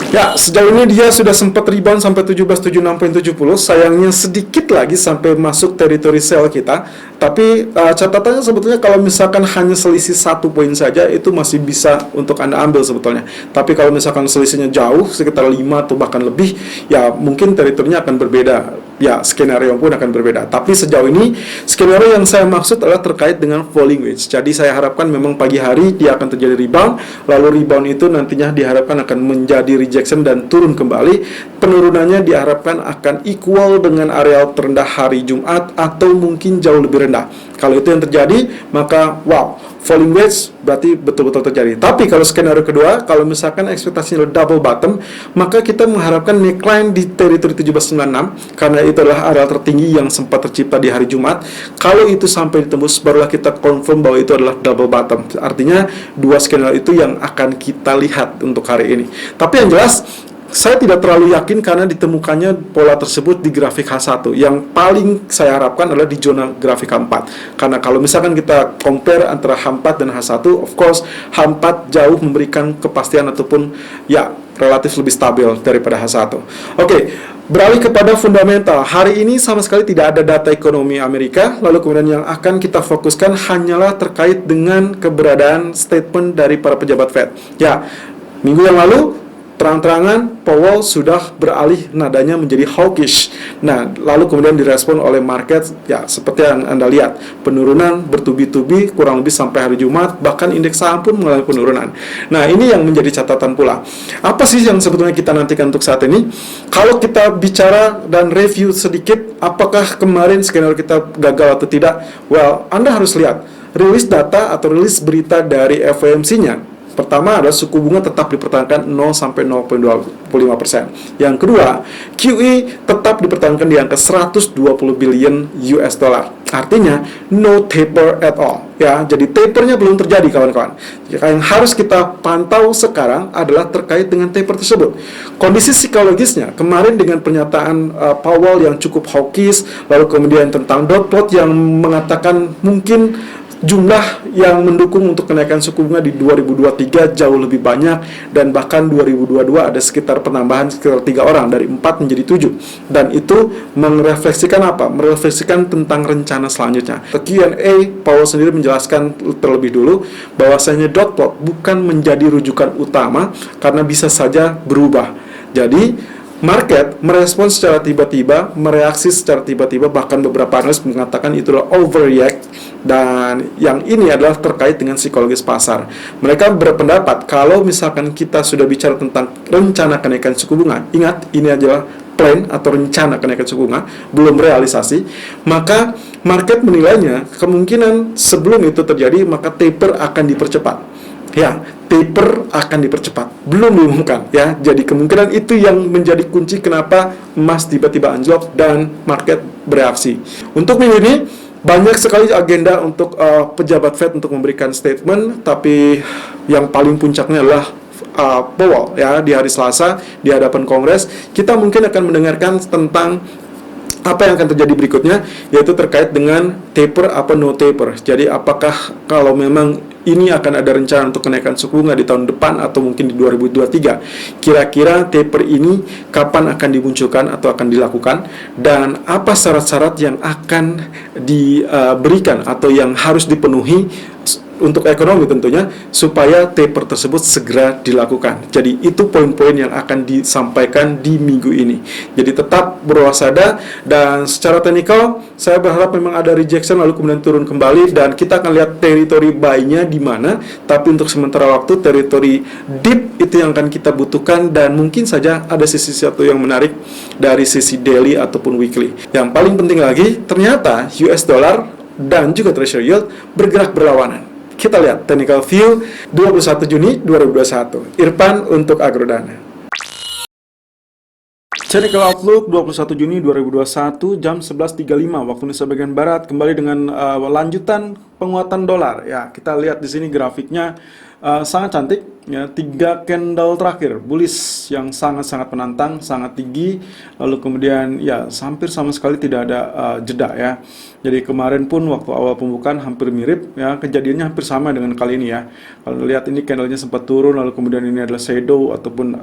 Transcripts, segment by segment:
Ya, sejauh ini dia sudah sempat rebound sampai 17.76.70. Sayangnya sedikit lagi sampai masuk teritori sell kita. Tapi catatannya sebetulnya kalau misalkan hanya selisih 1 poin saja, itu masih bisa untuk Anda ambil sebetulnya. Tapi kalau misalkan selisihnya jauh, sekitar 5 atau bahkan lebih, ya mungkin teritorinya akan berbeda. Ya, skenario pun akan berbeda. Tapi sejauh ini, skenario yang saya maksud adalah terkait dengan falling wedge. Jadi saya harapkan memang pagi hari dia akan terjadi rebound. Lalu rebound itu nantinya diharapkan akan menjadi rejection dan turun kembali. Penurunannya diharapkan akan equal dengan area terendah hari Jumat atau mungkin jauh lebih rendah. Kalau itu yang terjadi, maka wow, falling wedge berarti betul-betul terjadi. Tapi kalau skenario kedua, kalau misalkan ekspektasinya double bottom, maka kita mengharapkan neckline di teritori 1796 karena itu adalah area tertinggi yang sempat tercipta di hari Jumat. Kalau itu sampai ditembus, barulah kita confirm bahwa itu adalah double bottom. Artinya dua skenario itu yang akan kita lihat untuk hari ini. Tapi yang jelas, saya tidak terlalu yakin karena ditemukannya pola tersebut di grafik H1. Yang paling saya harapkan adalah di zona grafik H4. Karena kalau misalkan kita compare antara H4 dan H1, of course H4 jauh memberikan kepastian ataupun ya relatif lebih stabil daripada H1. Oke, beralih kepada fundamental. Hari ini sama sekali tidak ada data ekonomi Amerika. Lalu kemudian yang akan kita fokuskan hanyalah terkait dengan keberadaan statement dari para pejabat Fed. Ya, minggu yang lalu terang-terangan Powell sudah beralih nadanya menjadi hawkish. Nah, lalu kemudian direspon oleh market, ya seperti yang Anda lihat, penurunan bertubi-tubi kurang lebih sampai hari Jumat, bahkan indeks saham pun mengalami penurunan. Nah, ini yang menjadi catatan pula. Apa sih yang sebetulnya kita nantikan untuk saat ini? Kalau kita bicara dan review sedikit, apakah kemarin skenario kita gagal atau tidak? Well, Anda harus lihat rilis data atau rilis berita dari FOMC-nya. Pertama adalah suku bunga tetap dipertahankan 0 sampai 0,25%. Yang kedua, QE tetap dipertahankan di angka 120 billion US dollar. Artinya no taper at all. Ya, jadi tapernya belum terjadi kawan-kawan. Yang harus kita pantau sekarang adalah terkait dengan taper tersebut. Kondisi psikologisnya kemarin dengan pernyataan Powell yang cukup hawkish, lalu kemudian tentang dot plot yang mengatakan mungkin jumlah yang mendukung untuk kenaikan suku bunga di 2023 jauh lebih banyak, dan bahkan 2022 ada sekitar penambahan sekitar 3 orang dari 4 menjadi 7, dan itu merefleksikan apa? Merefleksikan tentang rencana selanjutnya. Q&A, Powell sendiri menjelaskan terlebih dulu bahwasanya dot plot bukan menjadi rujukan utama karena bisa saja berubah. Jadi market merespon secara tiba-tiba, mereaksi secara tiba-tiba, bahkan beberapa analis mengatakan itu adalah overreact, dan yang ini adalah terkait dengan psikologis pasar. Mereka berpendapat kalau misalkan kita sudah bicara tentang rencana kenaikan suku bunga, ingat ini adalah plan atau rencana kenaikan suku bunga, belum realisasi, maka market menilainya kemungkinan sebelum itu terjadi maka taper akan dipercepat. Ya, taper akan dipercepat, belum diumumkan ya. Jadi kemungkinan itu yang menjadi kunci kenapa emas tiba-tiba anjlok dan market bereaksi. Untuk minggu ini banyak sekali agenda untuk pejabat Fed untuk memberikan statement, tapi yang paling puncaknya adalah Powell ya di hari Selasa di hadapan Kongres. Kita mungkin akan mendengarkan tentang apa yang akan terjadi berikutnya, yaitu terkait dengan taper apa no taper. Jadi apakah kalau memang ini akan ada rencana untuk kenaikan suku bunga di tahun depan atau mungkin di 2023, kira-kira taper ini kapan akan dimunculkan atau akan dilakukan, dan apa syarat-syarat yang akan diberikan atau yang harus dipenuhi untuk ekonomi tentunya supaya taper tersebut segera dilakukan. Jadi itu poin-poin yang akan disampaikan di minggu ini. Jadi tetap berwaspada, dan secara teknikal saya berharap memang ada rejection lalu kemudian turun kembali, dan kita akan lihat teritori buy-nya di mana. Tapi untuk sementara waktu teritori dip itu yang akan kita butuhkan, dan mungkin saja ada sisi satu yang menarik dari sisi daily ataupun weekly. Yang paling penting lagi, ternyata US dollar dan juga treasury yield bergerak berlawanan. Kita lihat technical view 21 Juni 2021. Irfan untuk Agrodana. Technical Outlook 21 Juni 2021 jam 11.35 waktu Indonesia bagian Barat, kembali dengan lanjutan penguatan dolar. Ya, kita lihat di sini grafiknya sangat cantik ya, 3 candle terakhir bullish yang sangat-sangat menantang, sangat tinggi, lalu kemudian ya hampir sama sekali tidak ada jeda ya. Jadi kemarin pun waktu awal pembukaan hampir mirip ya, kejadiannya hampir sama dengan kali ini ya. Kalau lihat ini candlenya sempat turun, lalu kemudian ini adalah shadow ataupun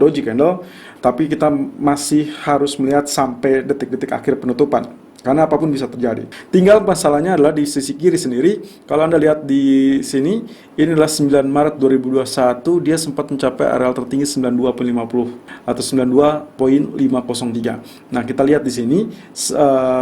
doji candle, tapi kita masih harus melihat sampai detik-detik akhir penutupan. Karena apapun bisa terjadi. Tinggal masalahnya adalah di sisi kiri sendiri. Kalau Anda lihat di sini, ini adalah 9 Maret 2021, dia sempat mencapai areal tertinggi 92.50 atau 92.503. Nah, kita lihat di sini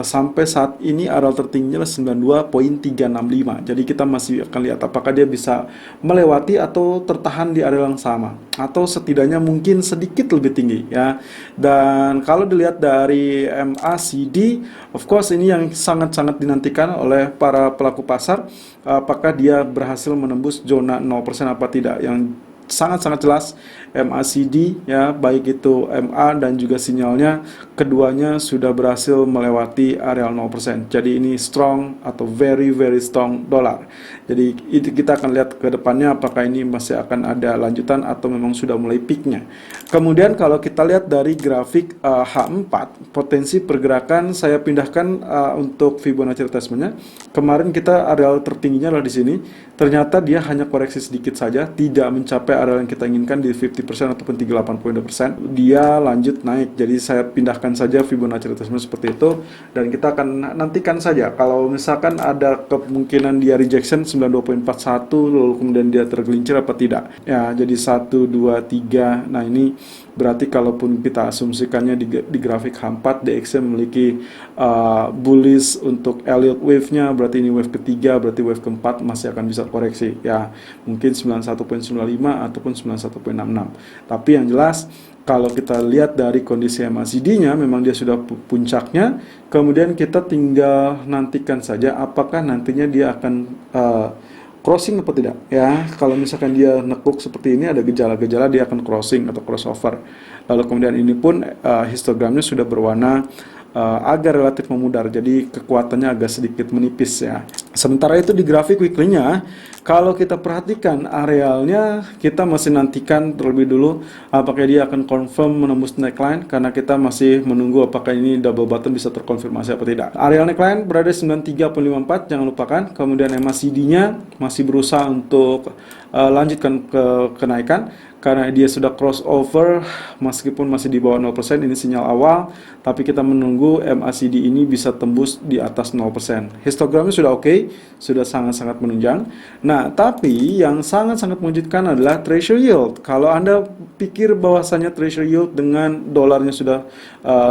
sampai saat ini areal tertingginya adalah 92.365. Jadi kita masih akan lihat apakah dia bisa melewati atau tertahan di area yang sama, atau setidaknya mungkin sedikit lebih tinggi ya. Dan kalau dilihat dari MACD, of course ini yang sangat-sangat dinantikan oleh para pelaku pasar, apakah dia berhasil menembus zona 0% apa tidak. Yang sangat-sangat jelas MACD ya, baik itu MA dan juga sinyalnya, keduanya sudah berhasil melewati area 0%. Jadi ini strong atau very strong dolar. Jadi itu kita akan lihat ke depannya apakah ini masih akan ada lanjutan atau memang sudah mulai peaknya. Kemudian kalau kita lihat dari grafik H4, potensi pergerakan saya pindahkan untuk Fibonacci retracement-nya. Kemarin kita area tertingginya adalah di sini. Ternyata dia hanya koreksi sedikit saja, tidak mencapai area yang kita inginkan di 50% ataupun 38.2%. Dia lanjut naik. Jadi saya pindahkan saja Fibonacci retracement seperti itu, dan kita akan nantikan saja kalau misalkan ada kemungkinan dia rejection 92.41 lalu kemudian dia tergelincir apa tidak. Ya, jadi 1 2 3. Nah, ini berarti kalaupun kita asumsikannya di grafik H4 DXY memiliki bullish untuk Elliott wave-nya, berarti ini wave ketiga, berarti wave keempat masih akan bisa koreksi ya, mungkin 91.95 ataupun 91.66. Tapi yang jelas kalau kita lihat dari kondisi MACD-nya memang dia sudah puncaknya, kemudian kita tinggal nantikan saja apakah nantinya dia akan crossing atau tidak ya. Kalau misalkan dia nekuk seperti ini, ada gejala-gejala dia akan crossing atau crossover. Lalu kemudian ini pun histogramnya sudah berwarna agak relatif memudar, jadi kekuatannya agak sedikit menipis ya. Sementara itu di grafik weekly-nya, kalau kita perhatikan arealnya, kita masih nantikan terlebih dulu apakah dia akan confirm menembus neckline, karena kita masih menunggu apakah ini double bottom bisa terkonfirmasi apa tidak. Areal neckline berada 93.54, jangan lupakan. Kemudian MACD-nya masih berusaha untuk lanjutkan ke kenaikan, karena dia sudah crossover meskipun masih di bawah 0%. Ini sinyal awal, tapi kita menunggu MACD ini bisa tembus di atas 0%. Histogramnya sudah oke, sudah sangat-sangat menunjang. Nah, tapi yang sangat-sangat mengejutkan adalah treasury yield. Kalau Anda pikir bahwasanya treasury yield dengan dolarnya sudah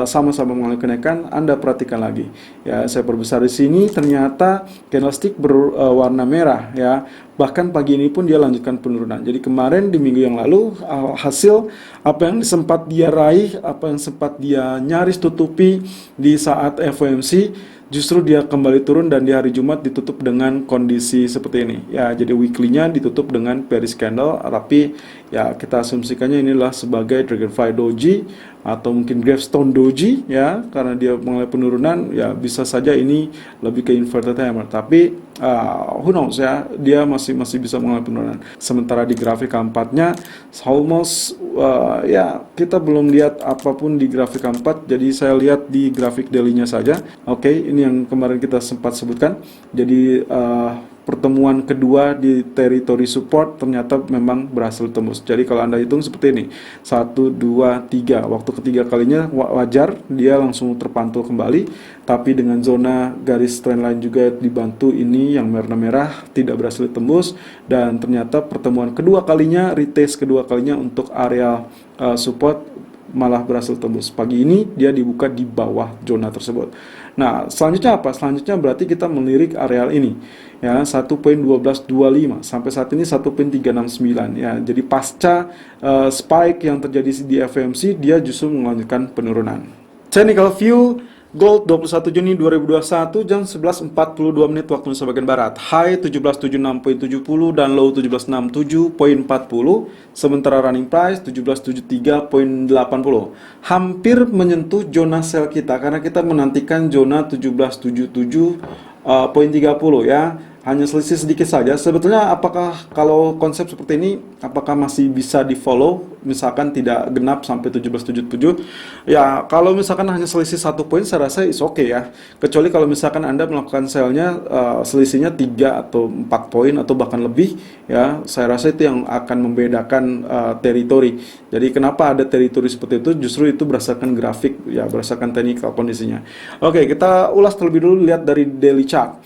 sama-sama mengalami kenaikan, Anda perhatikan lagi. Ya, saya perbesar di sini, ternyata candlestick berwarna merah ya. Bahkan pagi ini pun dia lanjutkan penurunan. Jadi kemarin di minggu yang lalu hasil apa yang sempat dia raih, apa yang sempat dia nyaris tutupi di saat FOMC, justru dia kembali turun dan di hari Jumat ditutup dengan kondisi seperti ini. Ya, jadi weekly-nya ditutup dengan bearish candle, tapi ya kita asumsikannya inilah sebagai Dragonfly Doji atau mungkin Gravestone Doji ya, karena dia mulai penurunan, ya bisa saja ini lebih ke inverted hammer, tapi who knows ya, dia masih bisa mengalami penurunan. Sementara di grafik keempatnya almost ya kita belum lihat apapun di grafik keempat, jadi saya lihat di grafik daily-nya saja. Oke, ini yang kemarin kita sempat sebutkan. Jadi pertemuan kedua di teritori support ternyata memang berhasil tembus. Jadi kalau Anda hitung seperti ini, 1, 2, 3, waktu ketiga kalinya wajar dia langsung terpantul kembali, tapi dengan zona garis trendline juga dibantu ini yang merah-merah tidak berhasil tembus, dan ternyata pertemuan kedua kalinya, retest kedua kalinya untuk area support malah berhasil tembus. Pagi ini dia dibuka di bawah zona tersebut. Nah, selanjutnya apa? Selanjutnya berarti kita melirik areal ini ya, 1.1225 sampai saat ini 1.369 ya. Jadi pasca spike yang terjadi di FOMC, dia justru melanjutkan penurunan. Technical view Gold 21 Juni 2021 jam 11.42 menit waktu Indonesia bagian Barat. High 1776.70 dan low 1767.40. Sementara running price 1773.80. Hampir menyentuh zona sell kita karena kita menantikan zona 1777.30 ya. hanya selisih sedikit saja. Sebetulnya apakah kalau konsep seperti ini apakah masih bisa di follow, misalkan tidak genap sampai 1777? Ya, kalau misalkan hanya selisih 1 poin saya rasa is oke ya. Kecuali kalau misalkan Anda melakukan sell-nya selisihnya 3 atau 4 poin atau bahkan lebih ya, saya rasa itu yang akan membedakan teritori. Jadi kenapa ada teritori seperti itu? Justru itu berdasarkan grafik ya, berdasarkan technical kondisinya. Oke, kita ulas terlebih dulu, lihat dari daily chart.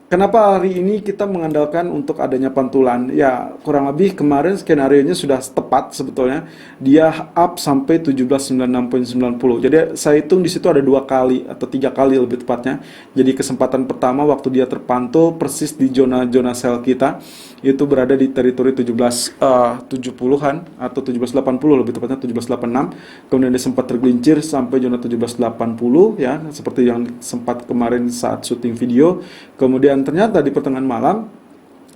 Kenapa hari ini kita mengandalkan untuk adanya pantulan? Ya, kurang lebih kemarin skenario-nya sudah tepat sebetulnya. Dia up sampai 1796.90. Jadi saya hitung di situ ada 2 kali atau 3 kali lebih tepatnya. Jadi kesempatan pertama waktu dia terpantul persis di zona-zona sell kita, itu berada di teritori 1770-an atau 1780 lebih tepatnya 1786. Kemudian dia sempat tergelincir sampai zona 1780 ya, seperti yang sempat kemarin saat syuting video. Kemudian ternyata di pertengahan malam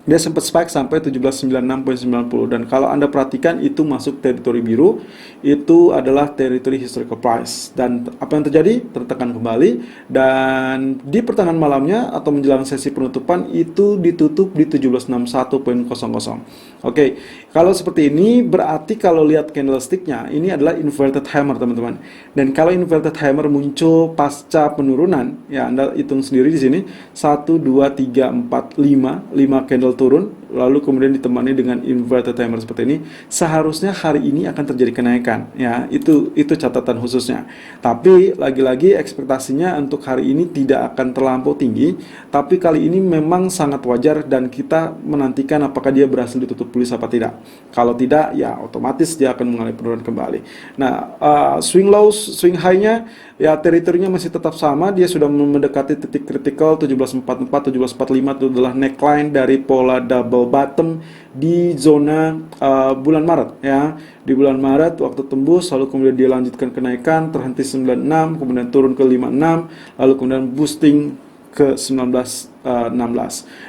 dia sempat spike sampai 1796.90, dan kalau Anda perhatikan itu masuk teritori biru, itu adalah teritori historical price. Dan apa yang terjadi? Tertekan kembali, dan di pertengahan malamnya atau menjelang sesi penutupan itu ditutup di 1761.00. Oke, kalau seperti ini berarti kalau lihat candlesticknya ini adalah inverted hammer teman-teman. Dan kalau inverted hammer muncul pasca penurunan, ya Anda hitung sendiri di sini 1, 2, 3, 4, 5 candle turun, lalu kemudian ditemani dengan inverted hammer seperti ini, seharusnya hari ini akan terjadi kenaikan ya, itu catatan khususnya. Tapi lagi-lagi ekspektasinya untuk hari ini tidak akan terlampau tinggi, tapi kali ini memang sangat wajar dan kita menantikan apakah dia berhasil ditutup bullish apa tidak. Kalau tidak ya otomatis dia akan mengalami penurunan kembali. Nah, swing low, swing high-nya ya teritorinya masih tetap sama, dia sudah mendekati titik kritikal 1744, 1745, itu adalah neckline dari pola double bottom di zona bulan Maret ya. Di bulan Maret waktu tembus, lalu kemudian dia lanjutkan kenaikan, terhenti 96, kemudian turun ke 56, lalu kemudian boosting ke 1916.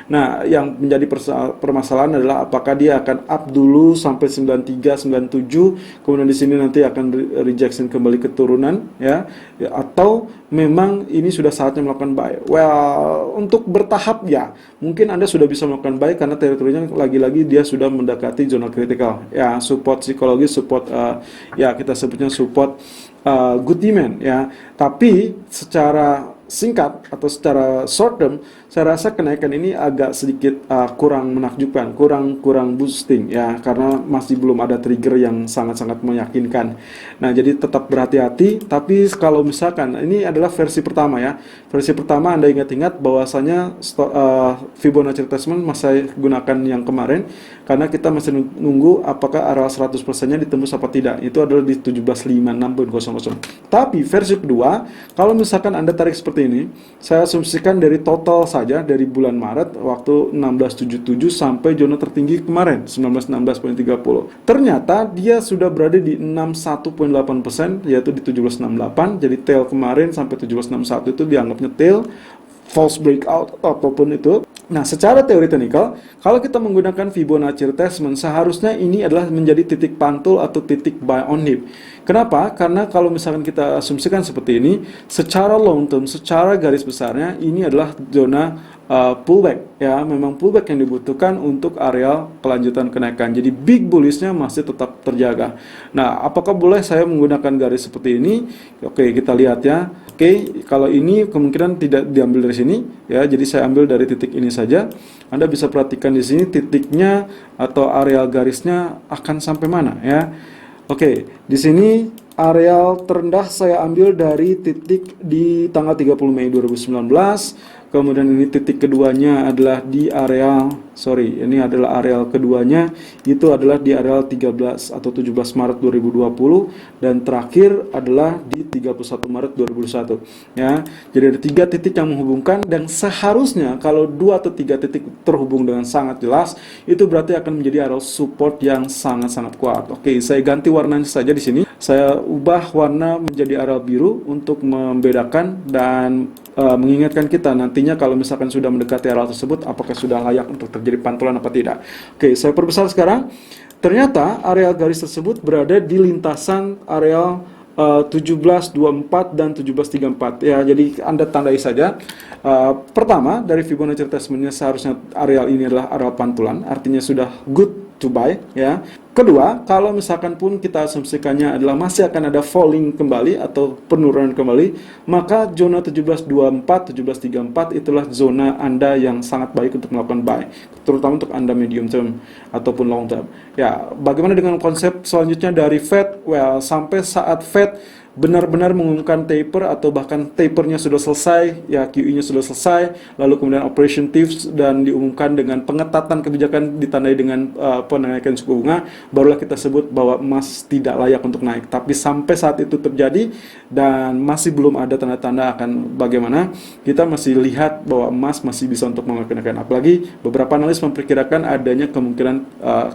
Nah, yang menjadi permasalahan adalah apakah dia akan up dulu sampai 93, 97, kemudian di sini nanti akan rejection kembali ke turunan ya, atau memang ini sudah saatnya melakukan buy. Well, untuk bertahap ya, mungkin Anda sudah bisa melakukan buy karena teritorinya lagi-lagi dia sudah mendekati zona kritikal ya, support psikologis, support ya kita sebutnya support good demand ya. Tapi secara singkat atau secara short term, saya rasa kenaikan ini agak sedikit kurang menakjubkan, kurang boosting ya, karena masih belum ada trigger yang sangat-sangat meyakinkan. Nah, jadi tetap berhati-hati. Tapi kalau misalkan ini adalah versi pertama ya, versi pertama Anda ingat-ingat bahwasanya Fibonacci retracement masih gunakan yang kemarin, karena kita masih nunggu apakah area 100%-nya ditembus apa tidak. Itu adalah di 1756.00. Tapi versi kedua, kalau misalkan Anda tarik seperti ini, saya asumsikan dari total saja dari bulan Maret waktu 1677 sampai zona tertinggi kemarin 1916.30. Ternyata dia sudah berada di 61.8%, yaitu di 1768. Jadi tail kemarin sampai 1761 itu dianggapnya tail, false breakout atau apapun itu. Nah, secara teori teknikal, kalau kita menggunakan Fibonacci retracement, seharusnya ini adalah menjadi titik pantul atau titik buy on dip. Kenapa? Karena kalau misalkan kita asumsikan seperti ini, secara long term, secara garis besarnya, ini adalah zona pullback ya, memang pullback yang dibutuhkan untuk area kelanjutan kenaikan. Jadi big bullishnya masih tetap terjaga. Nah, apakah boleh saya menggunakan garis seperti ini? Oke, kita lihat ya. Oke, kalau ini kemungkinan tidak diambil dari sini ya, jadi saya ambil dari titik ini saja. Anda bisa perhatikan di sini titiknya atau area garisnya akan sampai mana ya. Oke, di sini areal terendah saya ambil dari titik di tanggal 30 Mei 2019. Kemudian ini titik keduanya adalah di areal, ini adalah areal keduanya, itu adalah di areal 13 atau 17 Maret 2020, dan terakhir adalah di 31 Maret 2021 ya. Jadi ada 3 titik yang menghubungkan, dan seharusnya kalau 2 atau 3 titik terhubung dengan sangat jelas, itu berarti akan menjadi area support yang sangat-sangat kuat. Oke, saya ganti warnanya saja di sini. Saya ubah warna menjadi area biru untuk membedakan dan mengingatkan kita nantinya kalau misalkan sudah mendekati area tersebut, apakah sudah layak untuk terjadi pantulan apa tidak. Oke, saya perbesar sekarang. Ternyata area garis tersebut berada di lintasan area 1724 dan 1734 ya. Jadi Anda tandai saja. Pertama, dari Fibonacci retracement-nya seharusnya areal ini adalah areal pantulan, artinya sudah good to buy ya. Kedua, kalau misalkan pun kita asumsikannya adalah masih akan ada falling kembali atau penurunan kembali, maka zona 1724, 1734 itulah zona Anda yang sangat baik untuk melakukan buy, terutama untuk Anda medium term ataupun long term. Ya, bagaimana dengan konsep selanjutnya dari Fed? Well, sampai saat Fed benar-benar mengumumkan taper atau bahkan tapernya sudah selesai, ya QE-nya sudah selesai, lalu kemudian operation tips dan diumumkan dengan pengetatan kebijakan ditandai dengan penaikan suku bunga, barulah kita sebut bahwa emas tidak layak untuk naik. Tapi sampai saat itu terjadi dan masih belum ada tanda-tanda akan bagaimana, kita masih lihat bahwa emas masih bisa untuk mengalami kenaikan. Apalagi beberapa analis memperkirakan adanya kemungkinan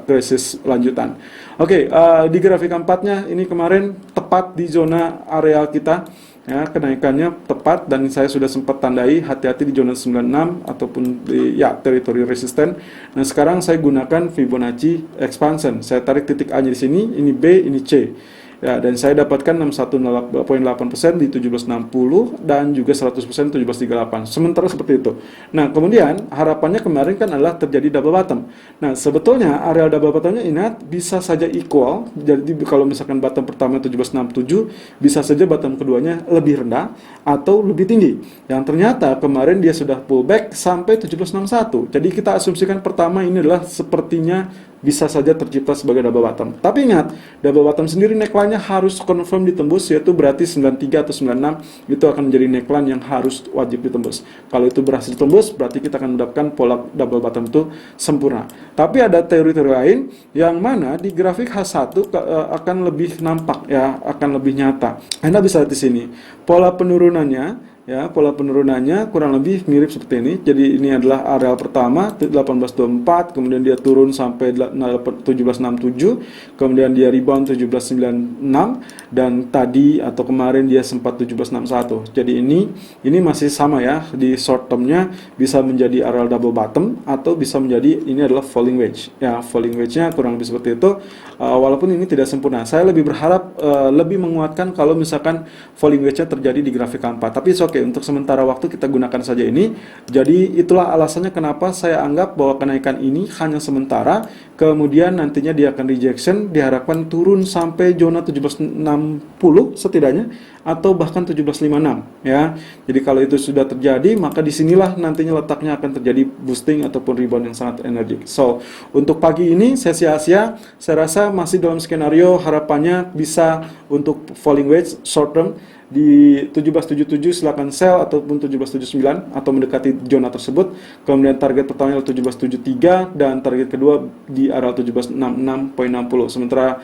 krisis lanjutan. Oke, di grafik keempatnya ini kemarin tepat di zona areal kita ya, kenaikannya tepat dan saya sudah sempat tandai hati-hati di zona 96 ataupun di ya teritori resisten. Nah, sekarang saya gunakan Fibonacci expansion. Saya tarik titik A-nya di sini, ini B, ini C. Ya, dan saya dapatkan 61,8% di 1760 dan juga 100% 1738. Sementara seperti itu. Nah, kemudian harapannya kemarin kan adalah terjadi double bottom. Nah, sebetulnya areal double bottomnya ingat bisa saja equal. Jadi kalau misalkan bottom pertama 1767, bisa saja bottom keduanya lebih rendah atau lebih tinggi. Yang ternyata kemarin dia sudah pullback sampai 1761. Jadi kita asumsikan pertama ini adalah sepertinya bisa saja tercipta sebagai double bottom. Tapi ingat, double bottom sendiri neckline-nya harus confirm ditembus, yaitu berarti 93 atau 96 itu akan menjadi neckline yang harus wajib ditembus. Kalau itu berhasil ditembus, berarti kita akan mendapatkan pola double bottom itu sempurna. Tapi ada teori-teori lain yang mana di grafik H1 akan lebih nampak ya, akan lebih nyata. Anda bisa lihat di sini pola penurunannya. Ya, pola penurunannya kurang lebih mirip seperti ini. Jadi ini adalah areal pertama 1824, kemudian dia turun sampai 1767, kemudian dia rebound 1796 dan tadi atau kemarin dia sempat 1761. Jadi ini masih sama ya, di short termnya bisa menjadi areal double bottom atau bisa menjadi ini adalah falling wedge. Ya, falling wedge-nya kurang lebih seperti itu. Walaupun ini tidak sempurna. Saya lebih berharap lebih menguatkan kalau misalkan falling wedge-nya terjadi di grafik keempat. Tapi oke, untuk sementara waktu kita gunakan saja ini. Jadi itulah alasannya kenapa saya anggap bahwa kenaikan ini hanya sementara, kemudian nantinya dia akan rejection, diharapkan turun sampai zona 1760 setidaknya atau bahkan 1756 ya. Jadi kalau itu sudah terjadi, maka disinilah nantinya letaknya akan terjadi boosting ataupun rebound yang sangat energik. So, untuk pagi ini sesi Asia, saya rasa masih dalam skenario harapannya bisa untuk falling wedge short term di 1777 silakan sell ataupun 1779 atau mendekati zona tersebut. Kemudian target pertamanya adalah 1773 dan target kedua di area 1766.60. Sementara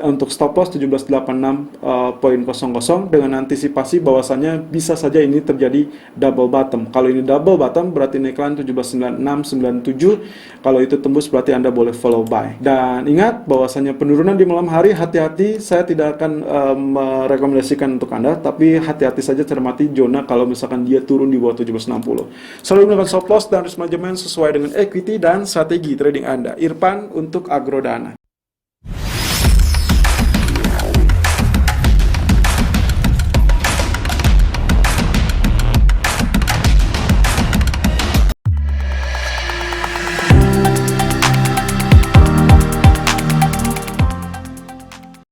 untuk stop loss 1786.00 dengan antisipasi bahwasannya bisa saja ini terjadi double bottom. Kalau ini double bottom berarti neckline 1796.97. Kalau itu tembus berarti Anda boleh follow buy. Dan ingat bahwasannya penurunan di malam hari, hati-hati, saya tidak akan merekomendasikan untuk Anda, tapi hati-hati saja, cermati zona kalau misalkan dia turun di bawah 1760. Selalu gunakan stop loss dan risk management sesuai dengan equity dan strategi trading Anda. Irfan untuk Agrodana.